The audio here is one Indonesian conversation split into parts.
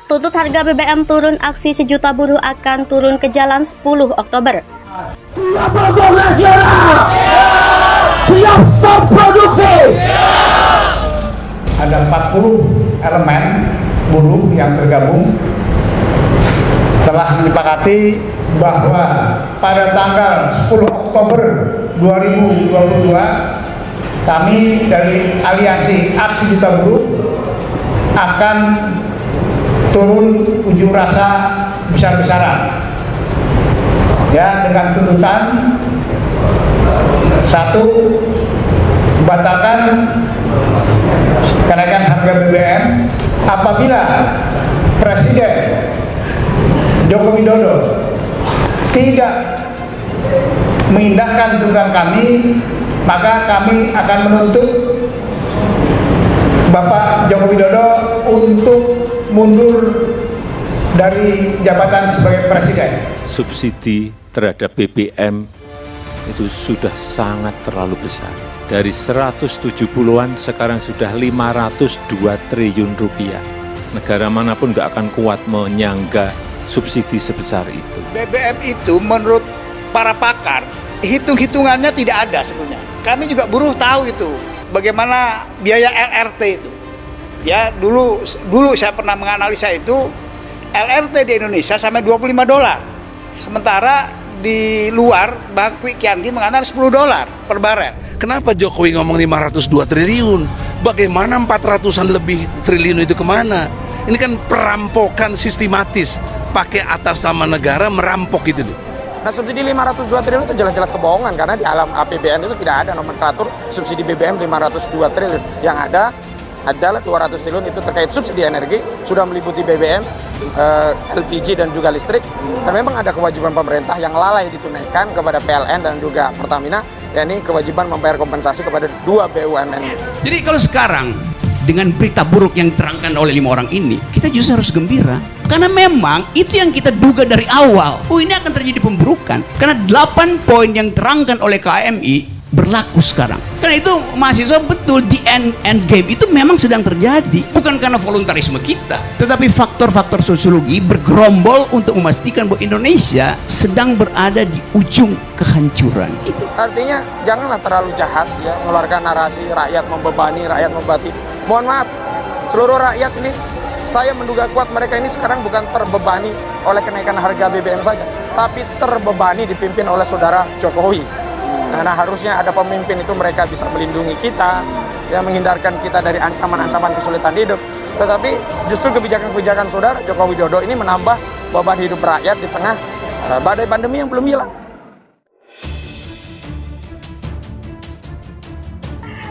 Tuntut harga BBM turun, aksi sejuta buruh akan turun ke jalan 10 Oktober. Siap mogok nasional! Siap stop produksi! Ada 40 elemen buruh yang tergabung telah menyepakati bahwa pada tanggal 10 Oktober 2022 kami dari Aliansi Aksi Juta Buruh akan turun unjuk rasa besar-besaran ya, dengan tuntutan satu, membatalkan kenaikan harga BBM apabila Presiden Joko Widodo tidak mengindahkan tuntutan kami, maka kami akan menuntut Bapak Joko Widodo untuk mundur dari jabatan sebagai Presiden. Subsidi terhadap BBM itu sudah sangat terlalu besar. Dari 170-an sekarang sudah 502 triliun rupiah. Negara manapun nggak akan kuat menyangga subsidi sebesar itu. BBM itu menurut para pakar, hitung-hitungannya tidak ada sebenarnya. Kami juga buruh tahu itu, bagaimana biaya LRT itu. Ya, dulu saya pernah menganalisa itu, LRT di Indonesia sampai $25. Sementara di luar, Bang Kwi Kiangi mengatakan $10 per barel. Kenapa Jokowi ngomong 502 triliun? Bagaimana 400-an lebih triliun itu kemana? Ini kan perampokan sistematis, pakai atas nama negara merampok gitu loh. Nah, subsidi 502 triliun itu jelas-jelas kebohongan, karena di alam APBN itu tidak ada nomenklatur subsidi BBM 502 triliun. Yang ada adalah 200 triliun itu terkait subsidi energi, sudah meliputi BBM, LPG dan juga listrik. Dan memang ada kewajiban pemerintah yang lalai ditunaikan kepada PLN dan juga Pertamina, yakni kewajiban membayar kompensasi kepada 2 BUMN. Jadi kalau sekarang dengan berita buruk yang diterangkan oleh 5 orang ini, kita justru harus gembira. Karena memang itu yang kita duga dari awal. Oh, ini akan terjadi pemburukan. Karena 8 poin yang diterangkan oleh KMI berlaku sekarang. Karena itu mahasiswa betul di end game itu memang sedang terjadi. Bukan karena voluntarisme kita, tetapi faktor-faktor sosiologi bergerombol untuk memastikan bahwa Indonesia sedang berada di ujung kehancuran. Itu artinya janganlah terlalu jahat ya, mengeluarkan narasi rakyat membebani, rakyat membati. Mohon maaf, seluruh rakyat ini, saya menduga kuat mereka ini sekarang bukan terbebani oleh kenaikan harga BBM saja, tapi terbebani dipimpin oleh saudara Jokowi. Nah, harusnya ada pemimpin itu mereka bisa melindungi kita, yang menghindarkan kita dari ancaman-ancaman kesulitan hidup. Tetapi justru kebijakan-kebijakan saudara Joko Widodo ini menambah beban hidup rakyat di tengah badai pandemi yang belum hilang.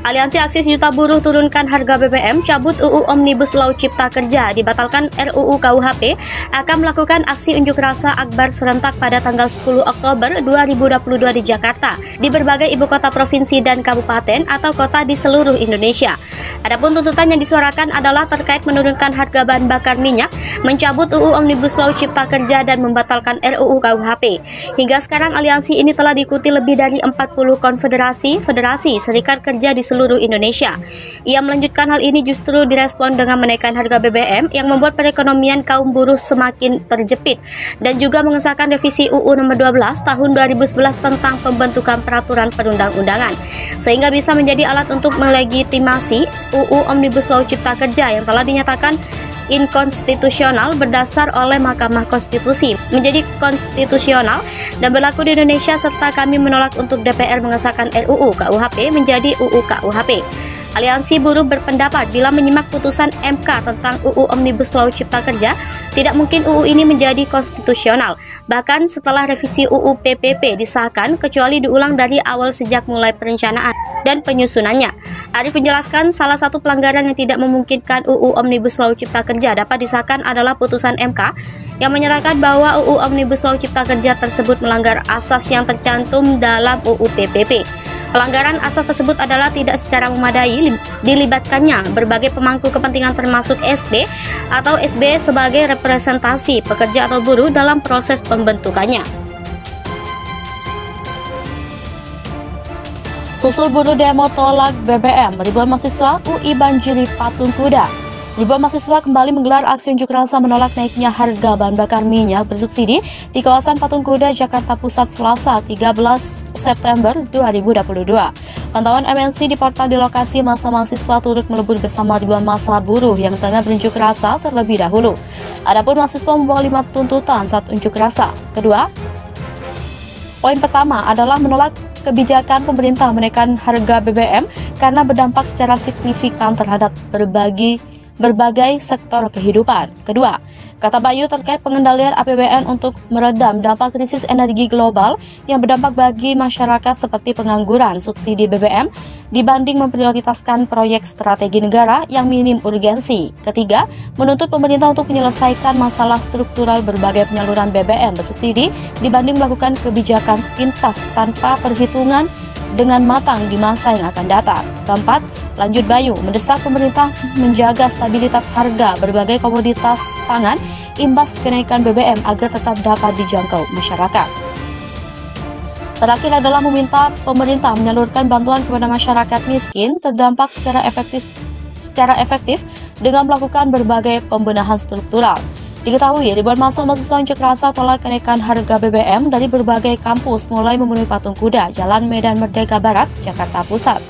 Aliansi Aksi Sejuta Buruh turunkan harga BBM, cabut UU Omnibus Law Cipta Kerja, dibatalkan RUU KUHP, akan melakukan aksi unjuk rasa akbar serentak pada tanggal 10 Oktober 2022 di Jakarta, di berbagai ibu kota provinsi dan kabupaten atau kota di seluruh Indonesia. Adapun tuntutan yang disuarakan adalah terkait menurunkan harga bahan bakar minyak, mencabut UU Omnibus Law Cipta Kerja, dan membatalkan RUU KUHP. Hingga sekarang aliansi ini telah diikuti lebih dari 40 konfederasi, federasi, serikat kerja di seluruh Indonesia. Ia melanjutkan hal ini justru direspon dengan menaikkan harga BBM yang membuat perekonomian kaum buruh semakin terjepit, dan juga mengesahkan revisi UU nomor 12 tahun 2011 tentang pembentukan peraturan perundang-undangan, sehingga bisa menjadi alat untuk melegitimasi UU Omnibus Law Cipta Kerja yang telah dinyatakan inkonstitusional berdasar oleh Mahkamah Konstitusi menjadi konstitusional dan berlaku di Indonesia, serta kami menolak untuk DPR mengesahkan RUU KUHP menjadi UU KUHP. Aliansi Buruh berpendapat bila menyimak putusan MK tentang UU Omnibus Law Cipta Kerja, tidak mungkin UU ini menjadi konstitusional, bahkan setelah revisi UU PPP disahkan, kecuali diulang dari awal sejak mulai perencanaan dan penyusunannya. Arif menjelaskan salah satu pelanggaran yang tidak memungkinkan UU Omnibus Law Cipta Kerja dapat disahkan adalah putusan MK yang menyatakan bahwa UU Omnibus Law Cipta Kerja tersebut melanggar asas yang tercantum dalam UU PPP. Pelanggaran asas tersebut adalah tidak secara memadai dilibatkannya berbagai pemangku kepentingan termasuk SB atau SB sebagai representasi pekerja atau buruh dalam proses pembentukannya. Susul buruh demo tolak BBM, ribuan mahasiswa UI banjiri patung kuda. Ribuan mahasiswa kembali menggelar aksi unjuk rasa menolak naiknya harga bahan bakar minyak bersubsidi di kawasan Patung Kuda, Jakarta Pusat, Selasa 13 September 2022. Pantauan MNC di portal di lokasi, masa mahasiswa turut melebur bersama ribuan massa buruh yang tengah berunjuk rasa terlebih dahulu. Adapun mahasiswa membawa 5 tuntutan saat unjuk rasa. Kedua, poin pertama adalah menolak kebijakan pemerintah menaikkan harga BBM karena berdampak secara signifikan terhadap berbagai sektor kehidupan. Kedua, kata Bayu, terkait pengendalian APBN untuk meredam dampak krisis energi global yang berdampak bagi masyarakat seperti pengangguran, subsidi BBM dibanding memprioritaskan proyek strategi negara yang minim urgensi. Ketiga, menuntut pemerintah untuk menyelesaikan masalah struktural berbagai penyaluran BBM bersubsidi dibanding melakukan kebijakan pintas tanpa perhitungan dengan matang di masa yang akan datang. Keempat, lanjut Bayu, mendesak pemerintah menjaga stabilitas harga berbagai komoditas pangan imbas kenaikan BBM agar tetap dapat dijangkau masyarakat. Terakhir adalah meminta pemerintah menyalurkan bantuan kepada masyarakat miskin terdampak secara efektif dengan melakukan berbagai pembenahan struktural. Diketahui, ribuan massa mahasiswa unjuk rasa tolak kenaikan harga BBM dari berbagai kampus mulai memenuhi Patung Kuda, Jalan Medan Merdeka Barat, Jakarta Pusat.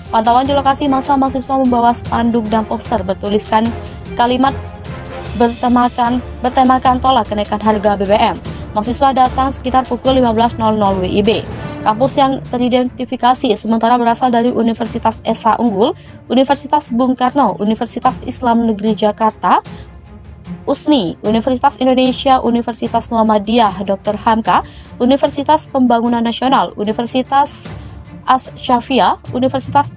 Pantauan di lokasi, massa mahasiswa membawa spanduk dan poster bertuliskan kalimat bertemakan tolak kenaikan harga BBM. Mahasiswa datang sekitar pukul 15.00 WIB. Kampus yang teridentifikasi sementara berasal dari Universitas Esa Unggul, Universitas Bung Karno, Universitas Islam Negeri Jakarta, USNI, Universitas Indonesia, Universitas Muhammadiyah Dr. Hamka, Universitas Pembangunan Nasional, Universitas Asy-Syafi'iyah, Universitas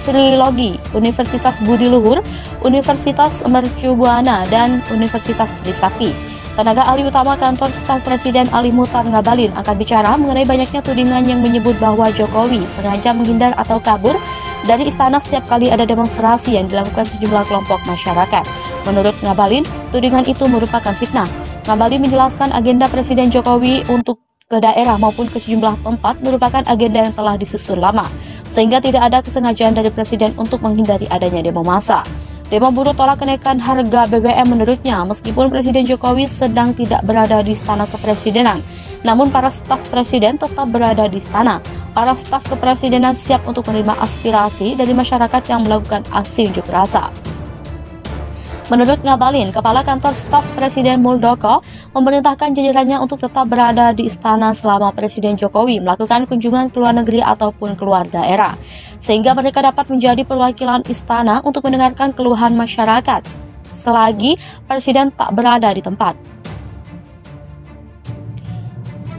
Trilogi, Universitas Budi Luhur, Universitas Mercu Buana, dan Universitas Trisakti. Tenaga ahli utama kantor staf Presiden Ali Muhtar Ngabalin akan bicara mengenai banyaknya tudingan yang menyebut bahwa Jokowi sengaja menghindar atau kabur dari istana setiap kali ada demonstrasi yang dilakukan sejumlah kelompok masyarakat. Menurut Ngabalin, tudingan itu merupakan fitnah. Ngabalin menjelaskan agenda Presiden Jokowi untuk ke daerah maupun ke sejumlah tempat merupakan agenda yang telah disusun lama, sehingga tidak ada kesengajaan dari Presiden untuk menghindari adanya demo massa. Demo buruh tolak kenaikan harga BBM menurutnya, meskipun Presiden Jokowi sedang tidak berada di istana kepresidenan, namun para staf presiden tetap berada di istana. Para staf kepresidenan siap untuk menerima aspirasi dari masyarakat yang melakukan aksi unjuk rasa. Menurut Ngabalin, Kepala Kantor Staf Presiden Muldoko memerintahkan jajarannya untuk tetap berada di istana selama Presiden Jokowi melakukan kunjungan ke luar negeri ataupun keluar daerah, sehingga mereka dapat menjadi perwakilan istana untuk mendengarkan keluhan masyarakat selagi Presiden tak berada di tempat.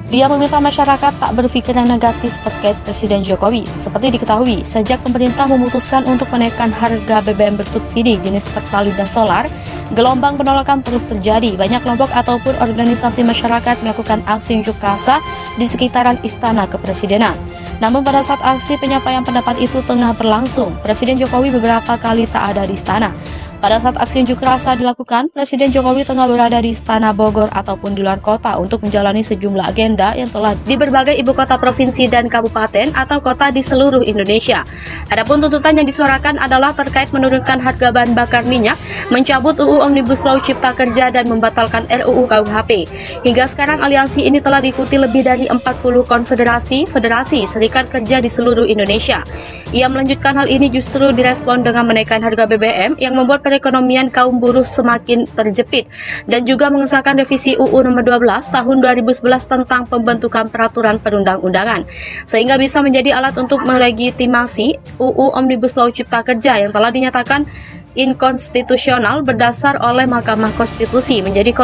Dia meminta masyarakat tak berpikiran negatif terkait Presiden Jokowi. Seperti diketahui, sejak pemerintah memutuskan untuk menaikkan harga BBM bersubsidi jenis Pertalite dan solar, gelombang penolakan terus terjadi. Banyak kelompok ataupun organisasi masyarakat melakukan aksi unjuk rasa di sekitaran istana kepresidenan. Namun pada saat aksi penyampaian pendapat itu tengah berlangsung, Presiden Jokowi beberapa kali tak ada di istana. Pada saat aksi unjuk rasa dilakukan, Presiden Jokowi tengah berada di Istana Bogor ataupun di luar kota untuk menjalani sejumlah agenda yang telah di berbagai ibu kota provinsi dan kabupaten atau kota di seluruh Indonesia. Adapun tuntutan yang disuarakan adalah terkait menurunkan harga bahan bakar minyak, mencabut UU Omnibus Law Cipta Kerja, dan membatalkan RUU KUHP. Hingga sekarang aliansi ini telah diikuti lebih dari 40 konfederasi, federasi, serikat kerja di seluruh Indonesia. Ia melanjutkan hal ini justru direspon dengan menaikkan harga BBM yang membuat perekonomian kaum buruh semakin terjepit, dan juga mengesahkan revisi UU nomor 12 tahun 2011 tentang pembentukan peraturan perundang-undangan, sehingga bisa menjadi alat untuk melegitimasi UU Omnibus Law Cipta Kerja yang telah dinyatakan inkonstitusional berdasar oleh Mahkamah Konstitusi menjadi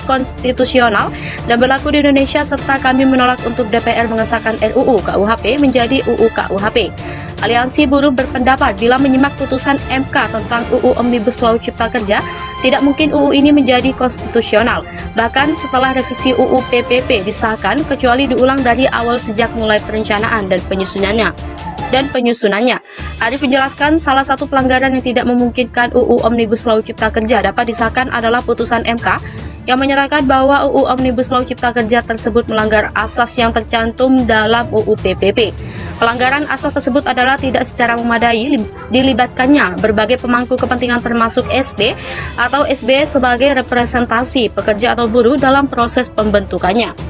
konstitusional dan berlaku di Indonesia, serta kami menolak untuk DPR mengesahkan RUU KUHP menjadi UU KUHP. Aliansi buruh berpendapat bila menyimak putusan MK tentang UU Omnibus Law Cipta Kerja, tidak mungkin UU ini menjadi konstitusional, bahkan setelah revisi UU PPP disahkan, kecuali diulang dari awal sejak mulai perencanaan dan penyusunannya. Arief menjelaskan salah satu pelanggaran yang tidak memungkinkan UU Omnibus Law Cipta Kerja dapat disahkan adalah putusan MK yang menyatakan bahwa UU Omnibus Law Cipta Kerja tersebut melanggar asas yang tercantum dalam UU PPP. Pelanggaran asas tersebut adalah tidak secara memadai dilibatkannya berbagai pemangku kepentingan termasuk SB atau SB sebagai representasi pekerja atau buruh dalam proses pembentukannya.